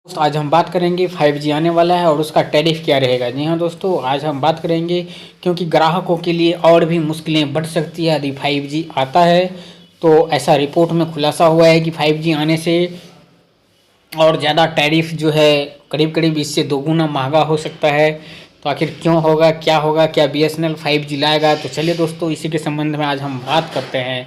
दोस्तों आज हम बात करेंगे 5G आने वाला है और उसका टैरिफ क्या रहेगा। जी हाँ दोस्तों, आज हम बात करेंगे क्योंकि ग्राहकों के लिए और भी मुश्किलें बढ़ सकती है यदि 5G आता है। तो ऐसा रिपोर्ट में खुलासा हुआ है कि 5G आने से और ज़्यादा टैरिफ जो है करीब करीब इससे दोगुना महंगा हो सकता है। तो आखिर क्यों होगा, क्या BSNL 5G लाएगा? तो चलिए दोस्तों, इसी के संबंध में आज हम बात करते हैं।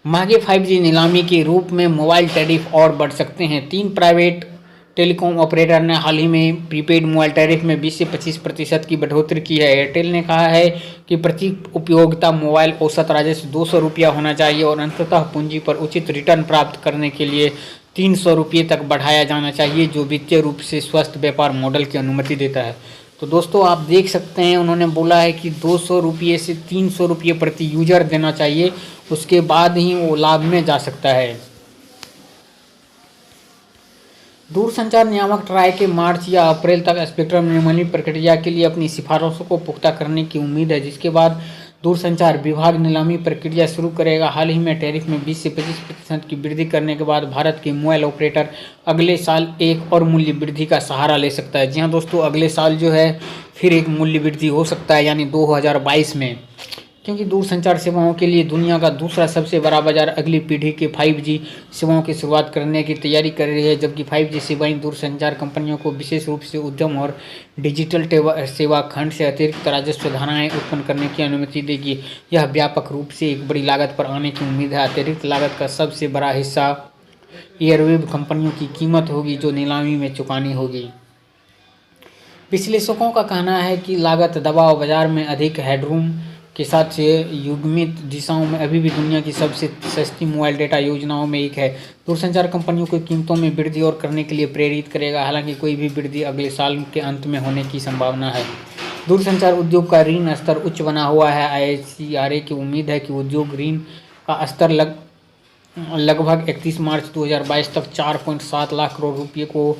महंगे 5G नीलामी के रूप में मोबाइल टैरिफ और बढ़ सकते हैं। 3 प्राइवेट टेलीकॉम ऑपरेटर ने हाल ही में प्रीपेड मोबाइल टैरिफ में 20 से 25% की बढ़ोतरी की है। एयरटेल ने कहा है कि प्रति उपयोगिता मोबाइल औसत राजस्व 200 रुपया होना चाहिए और अंततः पूंजी पर उचित रिटर्न प्राप्त करने के लिए 300 रुपये तक बढ़ाया जाना चाहिए, जो वित्तीय रूप से स्वस्थ व्यापार मॉडल की अनुमति देता है। तो दोस्तों आप देख सकते हैं, उन्होंने बोला है कि 200 रुपये से 300 रुपये प्रति यूजर देना चाहिए, उसके बाद ही वो लाभ में जा सकता है। दूरसंचार नियामक ट्राई के मार्च या अप्रैल तक स्पेक्ट्रम निलामी प्रक्रिया के लिए अपनी सिफारिशों को पुख्ता करने की उम्मीद है, जिसके बाद दूरसंचार विभाग नीलामी प्रक्रिया शुरू करेगा। हाल ही में टैरिफ में 20 से 25% की वृद्धि करने के बाद भारत के मोबाइल ऑपरेटर अगले साल एक और मूल्य वृद्धि का सहारा ले सकता है। जी हाँ दोस्तों, अगले साल जो है फिर एक मूल्य वृद्धि हो सकता है, यानी 2022 में, क्योंकि दूरसंचार सेवाओं के लिए दुनिया का दूसरा सबसे बड़ा बाजार अगली पीढ़ी के 5G सेवाओं की शुरुआत करने की तैयारी कर रही है। जबकि 5G सेवाएं दूरसंचार कंपनियों को विशेष रूप से उद्यम और डिजिटल सेवा खंड से अतिरिक्त राजस्व धाराएं उत्पन्न करने की अनुमति देगी। यह व्यापक रूप से एक बड़ी लागत पर आने की उम्मीद है। अतिरिक्त लागत का सबसे बड़ा हिस्सा एयरवेव कंपनियों की कीमत होगी, जो नीलामी में चुकानी होगी। विश्लेषकों का कहना है कि लागत दबाव बाजार में अधिक हेडरूम के साथ से युग्मित दिशाओं में अभी भी दुनिया की सबसे सस्ती मोबाइल डेटा योजनाओं में एक है। दूरसंचार कंपनियों को कीमतों में वृद्धि और करने के लिए प्रेरित करेगा। हालांकि कोई भी वृद्धि अगले साल के अंत में होने की संभावना है। दूरसंचार उद्योग का ऋण स्तर उच्च बना हुआ है। ICRA की उम्मीद है कि उद्योग ऋण का स्तर लगभग 31 मार्च 2022 तक 4.7 लाख करोड़ रुपये को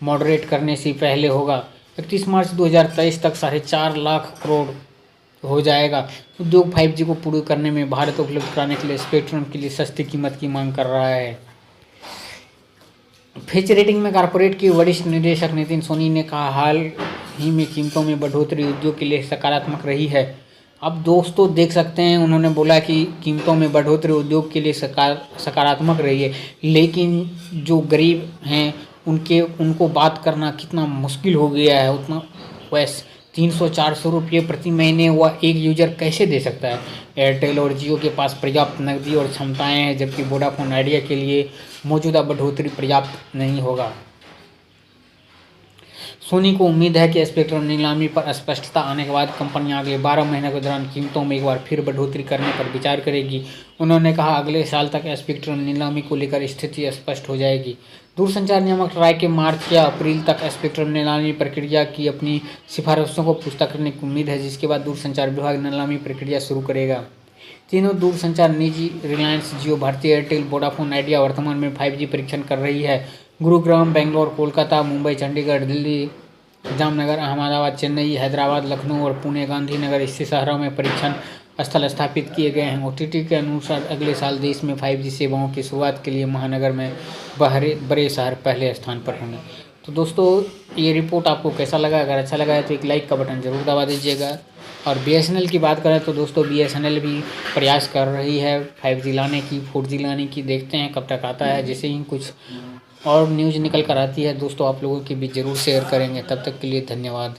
मॉडरेट करने से पहले होगा। 31 मार्च 2023 तक 4.5 लाख करोड़ हो जाएगा। उद्योग 5G को पूर्ण करने में भारत उपलब्ध कराने के लिए स्पेक्ट्रम के लिए सस्ती कीमत की मांग कर रहा है। फिच रेटिंग में कॉर्पोरेट के वरिष्ठ निदेशक नितिन सोनी ने कहा, हाल ही में कीमतों में बढ़ोतरी उद्योग के लिए सकारात्मक रही है। अब दोस्तों देख सकते हैं, उन्होंने बोला कि कीमतों में बढ़ोतरी उद्योग के लिए सकारात्मक रही है, लेकिन जो गरीब हैं उनको बात करना कितना मुश्किल हो गया है। उतना वैसे 300-400 रुपये प्रति महीने वह एक यूजर कैसे दे सकता है? एयरटेल और जियो के पास पर्याप्त नकदी और क्षमताएं हैं, जबकि वोडाफोन आइडिया के लिए मौजूदा बढ़ोतरी पर्याप्त नहीं होगा। सोनी को उम्मीद है कि स्पेक्ट्रम नीलामी पर स्पष्टता आने के बाद कंपनियां अगले 12 महीने के दौरान कीमतों में एक बार फिर बढ़ोतरी करने पर विचार करेगी। उन्होंने कहा, अगले साल तक स्पेक्ट्रम नीलामी को लेकर स्थिति स्पष्ट हो जाएगी। दूरसंचार नियामक ट्राई के मार्च या अप्रैल तक स्पेक्ट्रम नीलामी प्रक्रिया की अपनी सिफारिशों को पुख्ता करने की उम्मीद है, जिसके बाद दूरसंचार विभाग नीलामी प्रक्रिया शुरू करेगा। तीनों दूरसंचार निजी रिलायंस जियो, भारती एयरटेल, वोडाफोन आइडिया वर्तमान में 5G परीक्षण कर रही है। गुरुग्राम, बेंगलोर, कोलकाता, मुंबई, चंडीगढ़, दिल्ली, जामनगर, अहमदाबाद, चेन्नई, हैदराबाद, लखनऊ और पुणे, गांधीनगर इससे शहरों में परीक्षण स्थल स्थापित किए गए हैं। OTT के अनुसार अगले साल देश में 5G सेवाओं की शुरुआत के लिए महानगर में बड़े शहर पहले स्थान पर होंगे। तो दोस्तों ये रिपोर्ट आपको कैसा लगा? अगर अच्छा लगा है तो एक लाइक का बटन ज़रूर दबा दीजिएगा। और BSNL की बात करें तो दोस्तों BSNL भी प्रयास कर रही है 5G लाने की, 4G लाने की। देखते हैं कब तक आता है। जैसे ही कुछ और न्यूज़ निकल कर आती है दोस्तों आप लोगों के बीच ज़रूर शेयर करेंगे। तब तक के लिए धन्यवाद।